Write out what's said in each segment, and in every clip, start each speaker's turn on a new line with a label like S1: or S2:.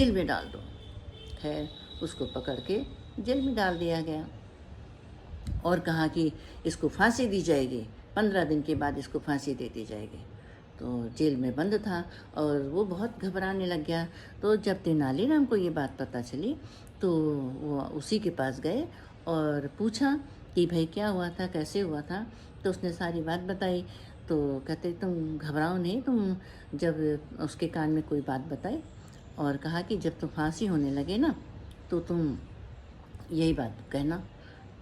S1: Jail में डाल दो। खैर उसको पकड़ के जेल में डाल दिया गया और कहा कि इसको फांसी दी जाएगी, 15 दिन के बाद इसको फांसी दे दी जाएगी। तो जेल में बंद था और वो बहुत घबराने लग गया। तो जब तेनालीराम को ये बात पता चली तो वो उसी के पास गए और पूछा कि भाई क्या हुआ था, कैसे हुआ था। तो उसने सारी बात बताई। तो कहते तुम घबराओ नहीं, तुम जब उसके कान में कोई बात बताई और कहा कि जब तुम फांसी होने लगे ना तो तुम यही बात कहना।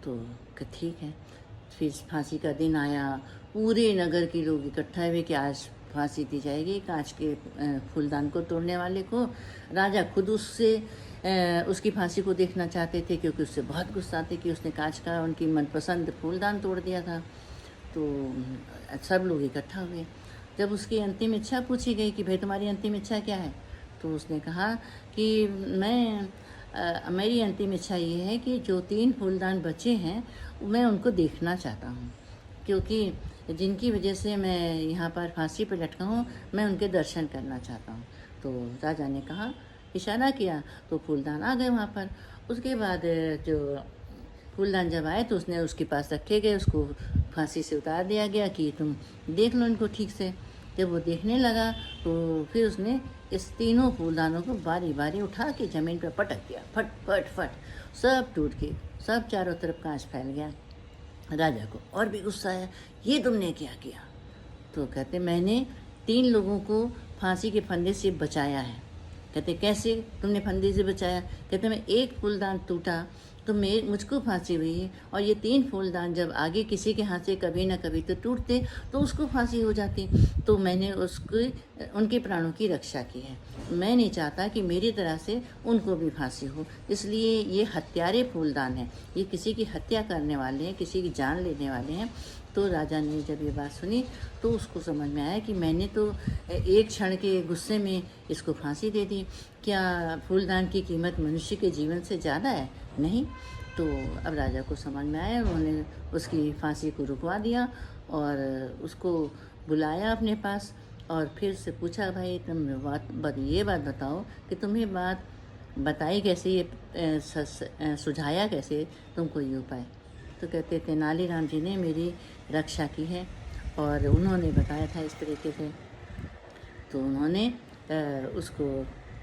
S1: तो ठीक है। फिर फांसी का दिन आया, पूरे नगर के लोग इकट्ठा हुए कि आज फांसी दी जाएगी कांच के फूलदान को तोड़ने वाले को। राजा खुद उससे उसकी फांसी को देखना चाहते थे क्योंकि उससे बहुत गुस्सा थे कि उसने कांच का उनकी मनपसंद फूलदान तोड़ दिया था। तो सब लोग इकट्ठा हुए। जब उसकी अंतिम इच्छा पूछी गई कि भाई तुम्हारी अंतिम इच्छा क्या है, तो उसने कहा कि मेरी अंतिम इच्छा ये है कि जो 3 फूलदान बचे हैं मैं उनको देखना चाहता हूँ, क्योंकि जिनकी वजह से मैं यहाँ पर फांसी पर लटका हूँ, मैं उनके दर्शन करना चाहता हूँ। तो राजा ने कहा, इशारा किया तो फूलदान आ गए वहाँ पर। उसके बाद जो फूलदान जब आए तो उसने उसके पास रखे गए, उसको फांसी से उतार दिया गया कि तुम देख लो इनको ठीक से। जब वो देखने लगा तो फिर उसने इस तीनों फूलदानों को बारी बारी उठा के ज़मीन पर पटक दिया, फट फट फट, सब टूट के सब चारों तरफ कांच फैल गया। राजा को और भी गुस्सा आया, ये तुमने क्या किया। तो कहते मैंने 3 लोगों को फांसी के फंदे से बचाया है। कहते कैसे तुमने फंदे से बचाया। कहते मैं एक फूलदान टूटा तो मुझको फांसी हुई, और ये 3 फूलदान जब आगे किसी के हाथ से कभी ना कभी तो टूटते तो उसको फांसी हो जाती। तो मैंने उनके प्राणों की रक्षा की है। मैं नहीं चाहता कि मेरी तरह से उनको भी फांसी हो, इसलिए ये हत्यारे फूलदान हैं, ये किसी की हत्या करने वाले हैं, किसी की जान लेने वाले हैं। तो राजा ने जब ये बात सुनी तो उसको समझ में आया कि मैंने तो एक क्षण के गुस्से में इसको फांसी दे दी। क्या फूलदान की कीमत मनुष्य के जीवन से ज़्यादा है? नहीं। तो अब राजा को समझ में आया, उन्होंने उसकी फांसी को रुकवा दिया और उसको बुलाया अपने पास और फिर से पूछा, भाई तुम ये बात बताओ कि तुम्हें बात बताई कैसे, ये सुझाया कैसे तुमको ये उपाय। तो कहते तेनालीराम जी ने मेरी रक्षा की है और उन्होंने बताया था इस तरीके से। तो उन्होंने उसको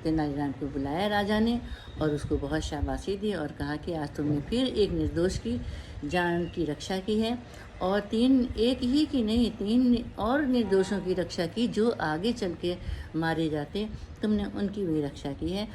S1: तेनालीराम को बुलाया राजा ने और उसको बहुत शाबाशी दी और कहा कि आज तुमने फिर एक निर्दोष की जान की रक्षा की है, और 3 एक ही की नहीं 3 और निर्दोषों की रक्षा की जो आगे चल के मारे जाते, तुमने उनकी भी रक्षा की है।